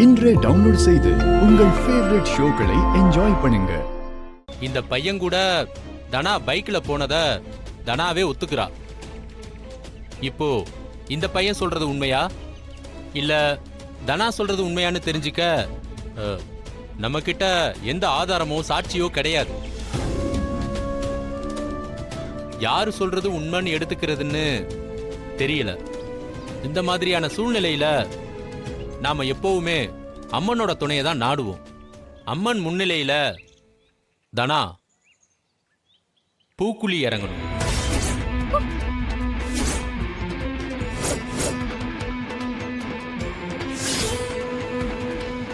இன்றே டவுன்லோட் செய்து உங்கள் ஃபேவரட் ஷோக்களை என்ஜாய் பண்ணுங்க. இந்த பையன் கூட தனா பைக்ல போனத தனாவே ஒத்துக்கிறா. இப்போ இந்த பையன் சொல்றது உண்மையா இல்ல தனா சொல்றது உண்மையான்னு தெரிஞ்சுக்க நம்ம கிட்ட எந்த ஆதாரமோ சாட்சியோ கிடையாது. யாரு சொல்றது உண்மைன்னு எடுத்துக்கிறதுன்னு தெரியல. இந்த மாதிரியான சூழ்நிலையில நாம எப்பவுமே அம்மனோட துணையை தான் நாடுவோம். அம்மன் முன்னிலையில தனா பூக்குழி இறங்கணும்.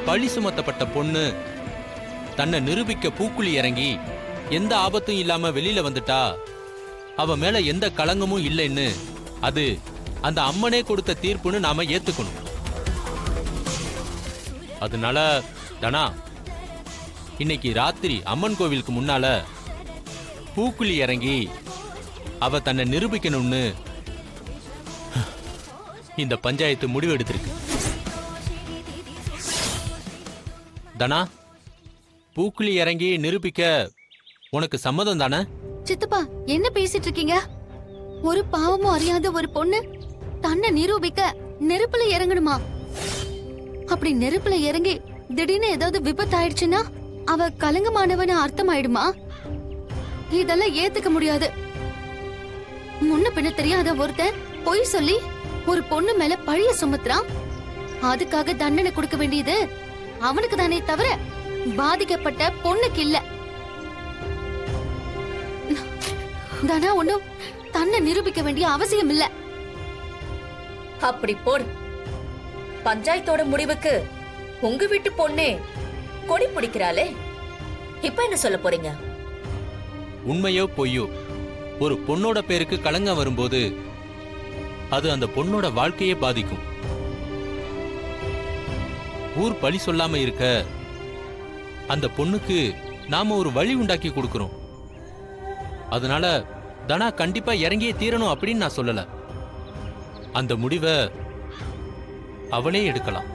பழி சுமத்தப்பட்ட பொண்ணு தன்னை நிரூபிக்க பூக்குழி இறங்கி எந்த ஆபத்தும் இல்லாம வெளியில வந்துட்டா அவ மேல எந்த களங்கமும் இல்லைன்னு அது அந்த அம்மனே கொடுத்த தீர்ப்புன்னு நாம ஏத்துக்கணும். அதனால தனா இன்னைக்கு ராத்திரி அம்மன் கோவிலுக்கு முன்னால பூக்குழி இறங்கி அவ தன்னை நிரூபிக்கணும்னு இந்த பஞ்சாயத்து முடிவு எடுத்திருக்கு. தனா, பூக்குழி இறங்கி நிரூபிக்க உனக்கு சம்மதம் தானே? சித்தப்பா, என்ன பேசிட்டு இருக்கீங்க? ஒரு பாவமும் அறியாத ஒரு பொண்ணு தன்னை நிரூபிக்க நெருப்புல இறங்கணுமா? அப்படி நெருப்புல இறங்கி திடீர்னு ஏதாவது விபத்து ஆயிடுச்சுன்னா அவ கலங்கமானவன அர்த்தம் ஆயிடுமா? இதெல்லாம் ஏத்துக்க முடியாது. முன்ன பின்ன தெரியாத ஒருத்தன் பொய் சொல்லி ஒரு பொண்ணு மேல பழிய சுமத்துறான். அதுக்காக தண்டனை கொடுக்க வேண்டியது அவனுக்கு தானே தவிர பாதிக்கப்பட்ட பொண்ணுக்கு இல்ல. தானா ஒண்ணும் தன்னை நிரூபிக்க வேண்டிய அவசியம் இல்ல. அப்படி போடு. பஞ்சாயத்தோட முடிவுக்கு உங்க வீட்டு பொண்ணே கொடி பிடிக்கிறாளே, இப்ப என்ன சொல்ல போறீங்க? உண்மையோ பொய்யோ, ஒரு பொண்ணோட பேருக்கு களங்கம் வரும்போது அது அந்த பொண்ணோட வாழ்க்கையே பாதிக்கும். ஊர் பழி சொல்லாம இருக்க அந்த பொண்ணுக்கு நாம ஒரு வழி உண்டாக்கி கொடுக்கிறோம். அதனால தனா கண்டிப்பா இறங்கியே தீரணும் அப்படின்னு நான் சொல்லல. அந்த முடிவை அவளே எடுக்கலாம்.